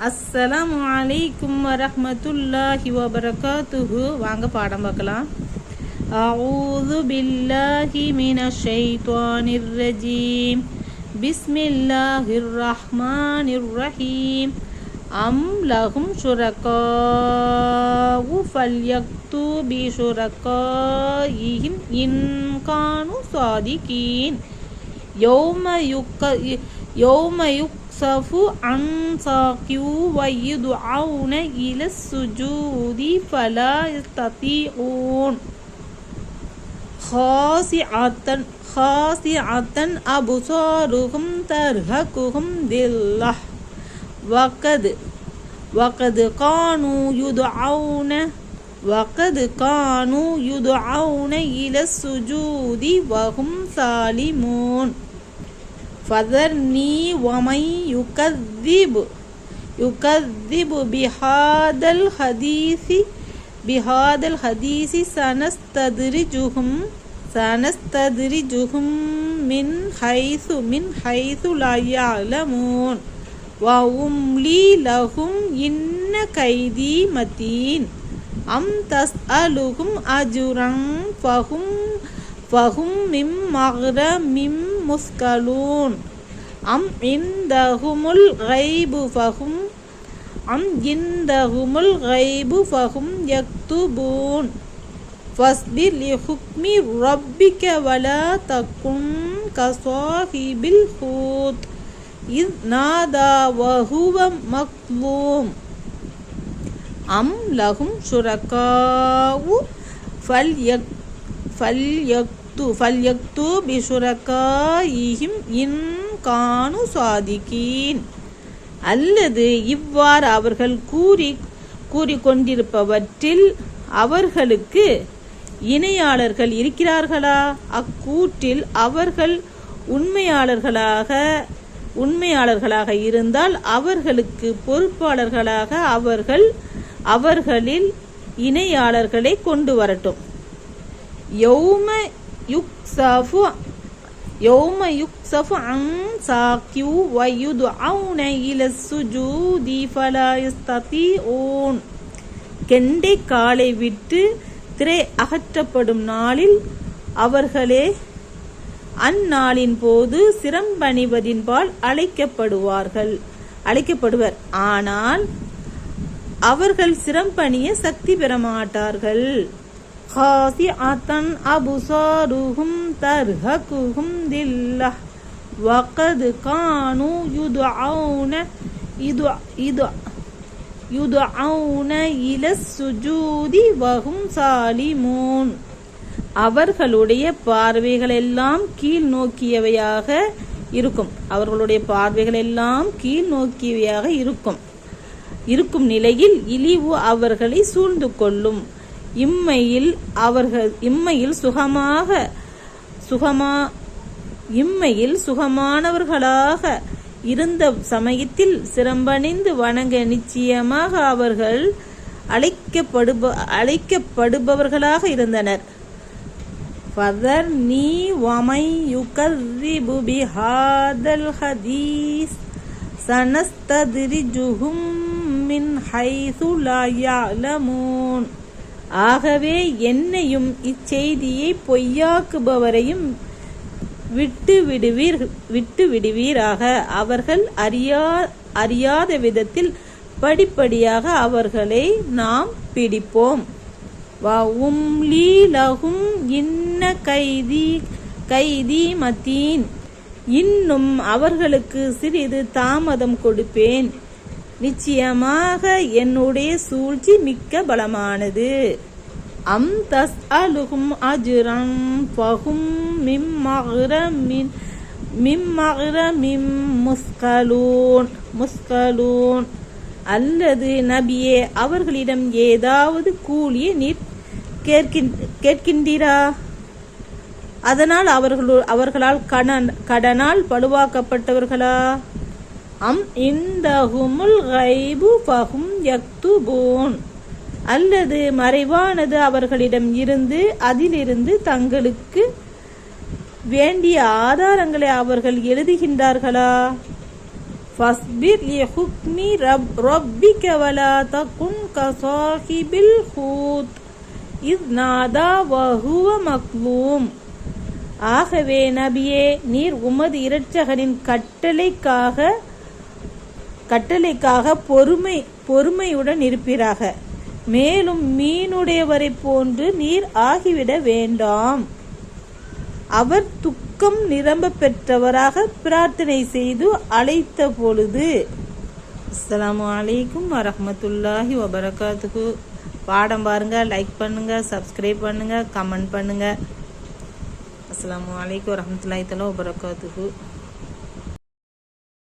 அஸ்ஸலாமு அலைக்கும் வரஹ்மத்துல்லாஹி வபரகாத்துஹு. வாங்க பாடம் பார்க்கலாம். அஊது பில்லாஹி மினஷ் ஷைத்தானிர் ரஜீம். பிஸ்மில்லாஹிர் ரஹ்மானிர் ரஹீம். அம் லஹும் ஷுரகாஉ ஃபல்யக்து பி ஷுரகாஇஹிம் இன் கானு சாதிகீன். யௌம யுக்ஸஃபு அன் சாகி வயுதுஅவுன இலஸ் சுஜூதி ஃபலா யஸ்ததீஊன். خاشعة أبصارهم ترهقهم ذلة وقد كانوا يدعون إلى السجود وهم سالمون. فذرني ومن يكذب بهذا الحديث سنستدرجهم من حيث لا يعلمون وأملي لهم إن كيدي متين. أم تسألهم أجرا فهم من مغرم مثقلون. أم عندهم الغيب فهم يكتبون. فاصبر لحكم ربك ولا تكن كصاحب الحوت إذ نادى وهو مكظوم. أم لهم شركاء فليأتوا بشركائهم إن كانوا صادقين. அல்லது இவ்வாறு அவர்கள் கூறிக்கொண்டிருப்பவற்றில் அவர்களுக்கு இணையாளர்கள் இருக்கிறார்களா? அக்கூற்றில் அவர்கள் உண்மையாளர்களாக இருந்தால் அவர்களுக்கு பொறுப்பாளர்களாக அவர்களில் இணையாளர்களை கொண்டு வரட்டும். யௌம யுக்ஸஃபு அன் சாகி வயுதுஅவுன இலஸ் சுஜூதி ஃபலா யஸ்ததீஊன். கெண்டை காலை விட்டு திரை அகற்றப்படும் நாளில் அவர்களே அந்நாளின் போது சிரம்பணிவதின்பால் அழைக்கப்படுவர். ஆனால் அவர்கள் சிரம்பணிய சக்தி பெற மாட்டார்கள். خاشعة أبصارهم ترهقهم ذلة وقد كانوا يدعون إلى السجود وهم سالمون. அவர்களுடைய பார்வைகள் எல்லாம் கீழ் நோக்கியவையாக இருக்கும் நிலையில் இழிவு அவர்களை சூழ்ந்து கொள்ளும். இம்மையில் சுகமானவர்களாக இருந்த சமயத்தில் சிரம்பணிந்து வணங்க நிச்சயமாக அவர்கள் அழைக்கப்படுபவர்களாக இருந்தனர். فذرني ومن يكذب بهذا الحديث سنستدرجهم من حيث لا يعلمون. ஆகவே என்னையும் இச்செய்தியை பொய்யாக்குபவரையும் விட்டு விடுவீராக. அவர்கள் அறியாத விதத்தில் படிப்படியாக அவர்களை நாம் பிடிப்போம். வஉம்லி லஹும் இன்ன கைதி மதீன். இன்னும் அவர்களுக்கு சிறிது தாமதம் கொடுப்பேன். நிச்சயமாக என்னுடைய சூழ்ச்சி மிக்க பலமானது. அம் தஸ்அலுஹும் அஜ்ரன் ஃபஹும் மின் மக்ரமின் முஸ்கலூன். அல்லது நபியே, அவர்களிடம் ஏதாவது கூலியை நீர் கேட்கின்றீரா? அதனால் அவர்களால் கடனால் பழுவாக்கப்பட்டவர்களா? அம் இந்தஹுமுல் கைபு ஃபஹும் யக்துபூன். அல்லது மறைவானது அவர்களிடம் இருந்து அதிலிருந்து தங்களுக்கு வேண்டிய ஆதாரங்களை அவர்கள் எழுதுகின்றார்களா? فاصبر لحكم ربك ولا تكن كصاحب الحوت إذ نادى وهو مكظوم. ஆகவே நபியே, நீர் உமது இரட்சகரின் கட்டளைக்காக பொறுமையுடன் இருப்பீராக. மேலும் மீனுடையவரை போன்று நீர் ஆகிவிட வேண்டாம். அவர் துக்கம் நிரம்ப பெற்றவராக பிரார்த்தனை செய்து அழைத்த பொழுது. அஸ்ஸலாமு அலைக்கும் வரஹ்மத்துல்லாஹி வபரகாத்துஹு. பாடம் பாருங்க, லைக் பண்ணுங்க, சப்ஸ்கிரைப் பண்ணுங்க, கமெண்ட் பண்ணுங்க. அஸ்ஸலாமு அலைக்கும் வரஹ்மத்துல்லாஹி தஆலா வபரகாத்துஹு.